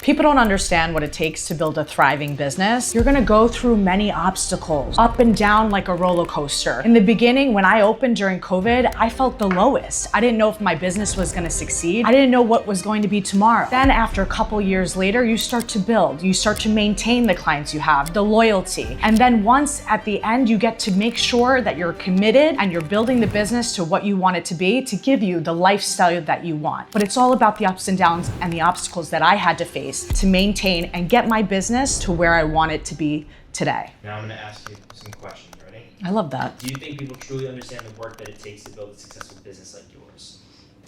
People don't understand what it takes to build a thriving business. You're gonna go through many obstacles, up and down like a roller coaster. In the beginning, when I opened during COVID, I felt the lowest. I didn't know if my business was gonna succeed. I didn't know what was going to be tomorrow. Then after a couple years later, you start to build. You start to maintain the clients you have, the loyalty. And then once at the end, you get to make sure that you're committed and you're building the business to what you want it to be to give you the lifestyle that you want. But it's all about the ups and downs and the obstacles that I had to face to maintain and get my business to where I want it to be today. Now I'm going to ask you some questions. Ready? I love that. Do you think people truly understand the work that it takes to build a successful business like yours?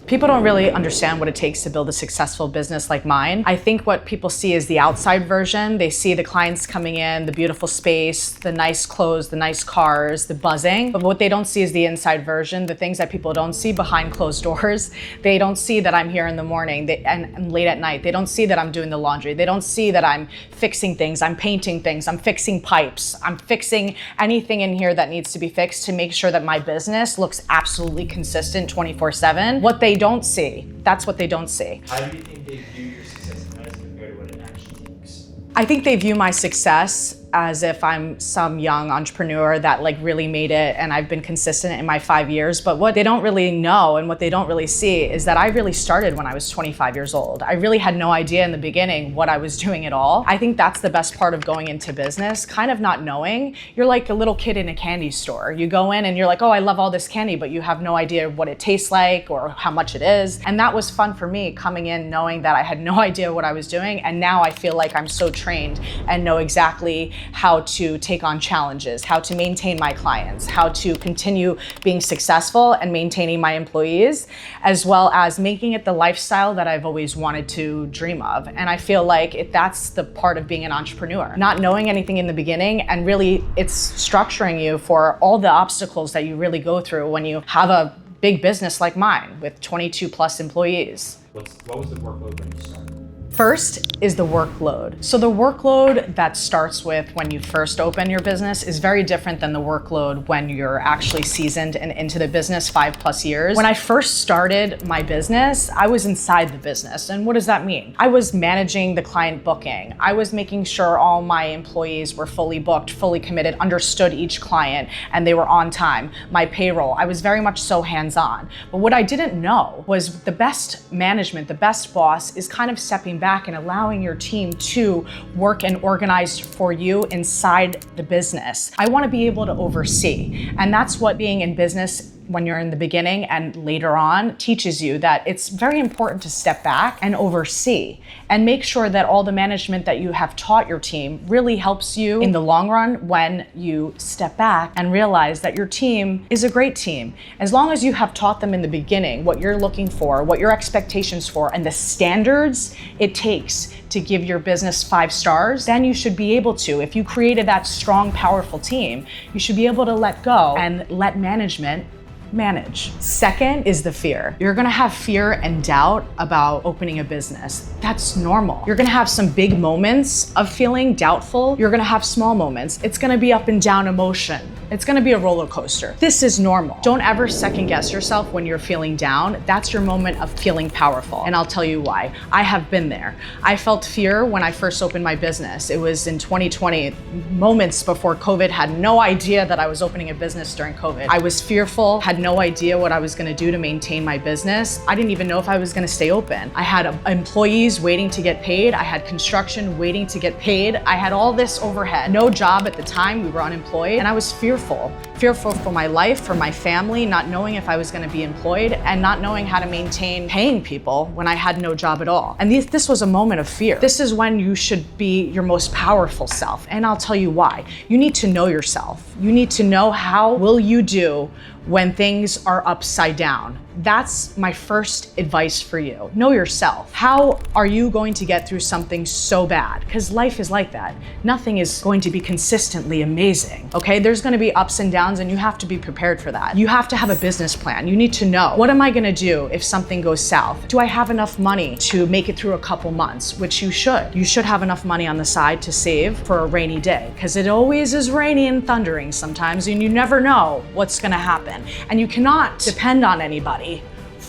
People don't really understand what it takes to build a successful business like mine. I think what people see is the outside version. They see the clients coming in, the beautiful space, the nice clothes, the nice cars, the buzzing. But what they don't see is the inside version, the things that people don't see behind closed doors. They don't see that I'm here in the morning and late at night. They don't see that I'm doing the laundry. They don't see that I'm fixing things, I'm painting things, I'm fixing pipes, I'm fixing anything in here that needs to be fixed to make sure that my business looks absolutely consistent 24/7. What they don't see, that's what they don't see. How do you think they view your success as compared to what it actually takes? I think they view my success as if I'm some young entrepreneur that like really made it and I've been consistent in my 5 years. But what they don't really know and what they don't really see is that I really started when I was 25 years old. I really had no idea in the beginning what I was doing at all. I think that's the best part of going into business, kind of not knowing. You're like a little kid in a candy store. You go in and you're like, oh, I love all this candy, but you have no idea what it tastes like or how much it is. And that was fun for me coming in knowing that I had no idea what I was doing. And now I feel like I'm so trained and know exactly how to take on challenges, how to maintain my clients, how to continue being successful and maintaining my employees, as well as making it the lifestyle that I've always wanted to dream of. And I feel like that's the part of being an entrepreneur. Not knowing anything in the beginning, and really it's structuring you for all the obstacles that you really go through when you have a big business like mine with 22 plus employees. What was the workload when you started? First is the workload. So the workload that starts with when you first open your business is very different than the workload when you're actually seasoned and into the business 5+ years. When I first started my business, I was inside the business. And what does that mean? I was managing the client booking. I was making sure all my employees were fully booked, fully committed, understood each client, and they were on time. My payroll, I was very much so hands-on. But what I didn't know was the best management, the best boss is kind of stepping back and allowing your team to work and organize for you inside the business. I want to be able to oversee. And that's what being in business when you're in the beginning and later on teaches you, that it's very important to step back and oversee and make sure that all the management that you have taught your team really helps you in the long run when you step back and realize that your team is a great team. As long as you have taught them in the beginning what you're looking for, what your expectations for, and the standards it takes to give your business 5 stars, then you should be able to, if you created that strong, powerful team, you should be able to let go and let management manage. Second is the fear. You're gonna have fear and doubt about opening a business. That's normal. You're gonna have some big moments of feeling doubtful. You're gonna have small moments. It's gonna be up and down emotion. It's gonna be a roller coaster. This is normal. Don't ever second guess yourself when you're feeling down. That's your moment of feeling powerful. And I'll tell you why. I have been there. I felt fear when I first opened my business. It was in 2020, moments before COVID, had no idea that I was opening a business during COVID. I was fearful, had no idea what I was gonna do to maintain my business. I didn't even know if I was gonna stay open. I had employees waiting to get paid. I had construction waiting to get paid. I had all this overhead. No job at the time, we were unemployed, and I was fearful for my life, for my family, not knowing if I was gonna be employed and not knowing how to maintain paying people when I had no job at all. And this was a moment of fear. This is when you should be your most powerful self. And I'll tell you why. You need to know yourself. You need to know how will you do when things are upside down. That's my first advice for you. Know yourself. How are you going to get through something so bad? Because life is like that. Nothing is going to be consistently amazing, okay? There's gonna be ups and downs, and you have to be prepared for that. You have to have a business plan. You need to know, what am I gonna do if something goes south? Do I have enough money to make it through a couple months? Which you should. You should have enough money on the side to save for a rainy day, because it always is rainy and thundering sometimes, and you never know what's gonna happen. And you cannot depend on anybody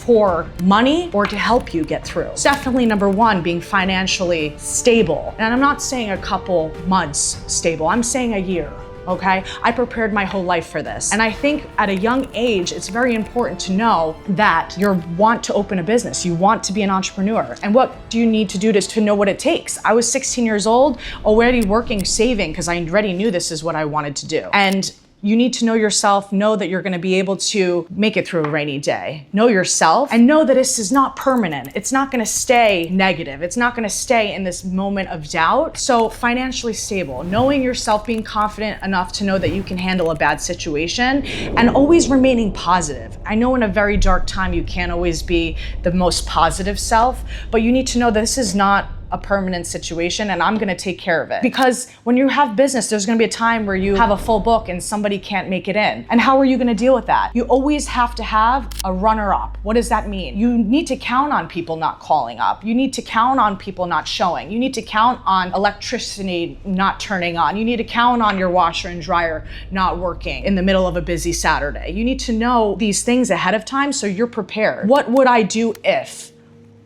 for money or to help you get through. It's definitely number one, being financially stable. And I'm not saying a couple months stable, I'm saying a year. Okay, I prepared my whole life for this. And I think at a young age, it's very important to know that you want to open a business. You want to be an entrepreneur. And what do you need to do to know what it takes? I was 16 years old, already working, saving, because I already knew this is what I wanted to do. And you need to know yourself, know that you're gonna be able to make it through a rainy day. Know yourself and know that this is not permanent. It's not gonna stay negative. It's not gonna stay in this moment of doubt. So financially stable, knowing yourself, being confident enough to know that you can handle a bad situation and always remaining positive. I know in a very dark time, you can't always be the most positive self, but you need to know that this is not a permanent situation and I'm gonna take care of it. Because when you have business, there's gonna be a time where you have a full book and somebody can't make it in. And how are you gonna deal with that? You always have to have a runner-up. What does that mean? You need to count on people not calling up. You need to count on people not showing. You need to count on electricity not turning on. You need to count on your washer and dryer not working in the middle of a busy Saturday. You need to know these things ahead of time so you're prepared. What would I do if?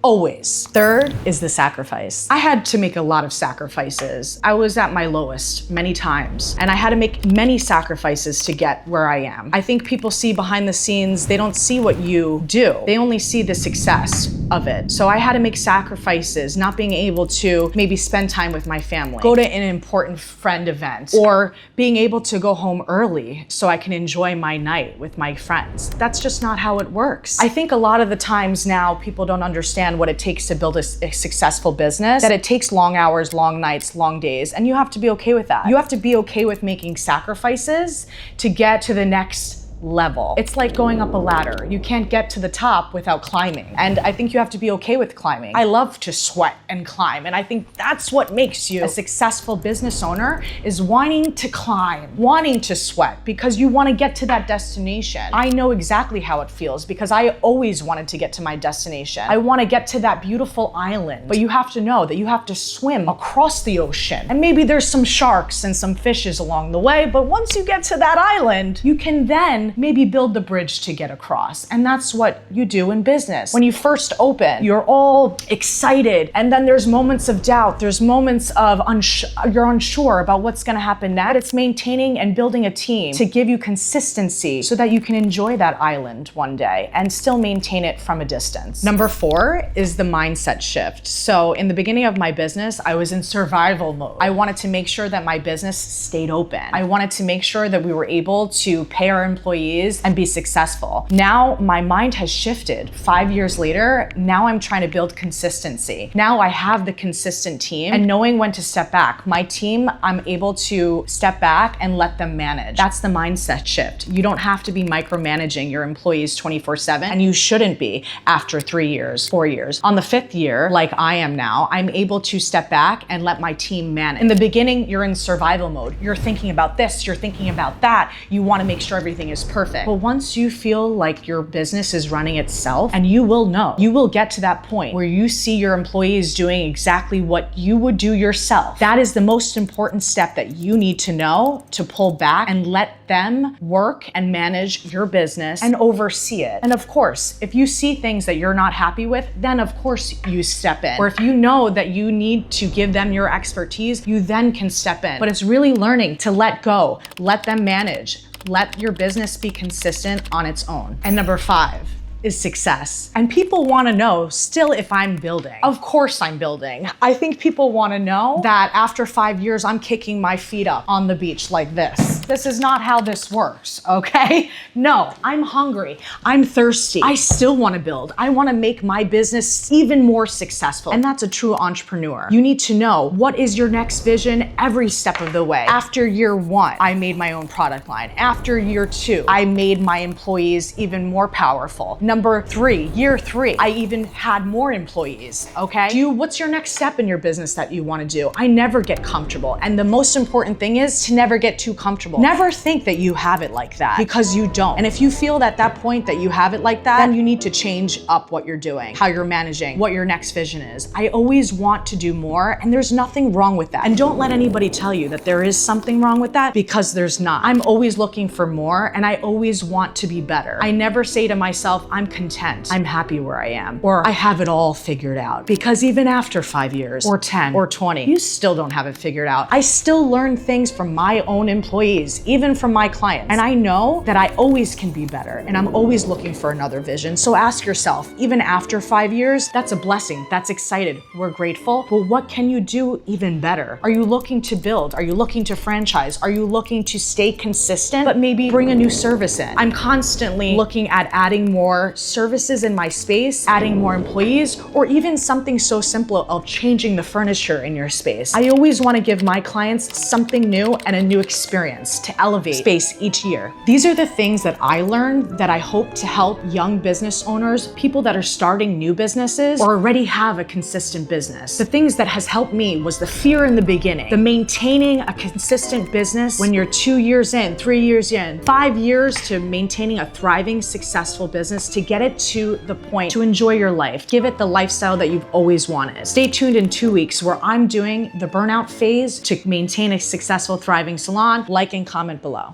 Always. Third is the sacrifice. I had to make a lot of sacrifices. I was at my lowest many times, and I had to make many sacrifices to get where I am. I think people see behind the scenes, they don't see what you do. They only see the success of it. So I had to make sacrifices, not being able to maybe spend time with my family, go to an important friend event, or being able to go home early so I can enjoy my night with my friends. That's just not how it works. I think a lot of the times now people don't understand what it takes to build a successful business, that it takes long hours, long nights, long days, and you have to be okay with that. You have to be okay with making sacrifices to get to the next level. It's like going up a ladder. You can't get to the top without climbing. And I think you have to be okay with climbing. I love to sweat and climb. And I think that's what makes you a successful business owner, is wanting to climb, wanting to sweat, because you want to get to that destination. I know exactly how it feels because I always wanted to get to my destination. I want to get to that beautiful island, but you have to know that you have to swim across the ocean. And maybe there's some sharks and some fishes along the way, but once you get to that island, you can then maybe build the bridge to get across. And that's what you do in business. When you first open, you're all excited, and then there's moments of doubt. There's moments of you're unsure about what's gonna happen next. It's maintaining and building a team to give you consistency so that you can enjoy that island one day and still maintain it from a distance. Number 4 is the mindset shift. So in the beginning of my business, I was in survival mode. I wanted to make sure that my business stayed open. I wanted to make sure that we were able to pay our employees and be successful. Now my mind has shifted. 5 years later, now I'm trying to build consistency. Now I have the consistent team and knowing when to step back. My team, I'm able to step back and let them manage. That's the mindset shift. You don't have to be micromanaging your employees 24/7, and you shouldn't be after 3 years, 4 years. On the 5th year, like I am now, I'm able to step back and let my team manage. In the beginning, you're in survival mode. You're thinking about this, you're thinking about that. You want to make sure everything is perfect. But once you feel like your business is running itself, and you will know, you will get to that point where you see your employees doing exactly what you would do yourself. That is the most important step that you need to know, to pull back and let them work and manage your business and oversee it. And of course, if you see things that you're not happy with, then of course you step in. Or if you know that you need to give them your expertise, you then can step in. But it's really learning to let go, let them manage. Let your business be consistent on its own. And number 5 is success. And people want to know still if I'm building. Of course I'm building. I think people want to know that after 5 years, I'm kicking my feet up on the beach like this. This is not how this works, okay? No, I'm hungry. I'm thirsty. I still want to build. I want to make my business even more successful. And that's a true entrepreneur. You need to know what is your next vision every step of the way. After year 1, I made my own product line. After year 2, I made my employees even more powerful. Number 3, year 3, I even had more employees, okay? What's your next step in your business that you want to do? I never get comfortable. And the most important thing is to never get too comfortable. Never think that you have it like that, because you don't. And if you feel at that point that you have it like that, then you need to change up what you're doing, how you're managing, what your next vision is. I always want to do more, and there's nothing wrong with that. And don't let anybody tell you that there is something wrong with that, because there's not. I'm always looking for more, and I always want to be better. I never say to myself, I'm content, I'm happy where I am, or I have it all figured out, because even after 5 years or 10 or 20, you still don't have it figured out. I still learn things from my own employees, even from my clients. And I know that I always can be better, and I'm always looking for another vision. So ask yourself, even after 5 years, that's a blessing, that's excited, we're grateful. Well, what can you do even better? Are you looking to build? Are you looking to franchise? Are you looking to stay consistent, but maybe bring a new service in? I'm constantly looking at adding more services in my space, adding more employees, or even something so simple of changing the furniture in your space. I always want to give my clients something new and a new experience to elevate space each year. These are the things that I learned that I hope to help young business owners, people that are starting new businesses or already have a consistent business. The things that has helped me was the fear in the beginning, the maintaining a consistent business when you're 2 years in, 3 years in, 5 years to maintaining a thriving, successful business, to get it to the point to enjoy your life, give it the lifestyle that you've always wanted. Stay tuned in 2 weeks where I'm doing the burnout phase to maintain a successful, thriving salon. Like and comment below.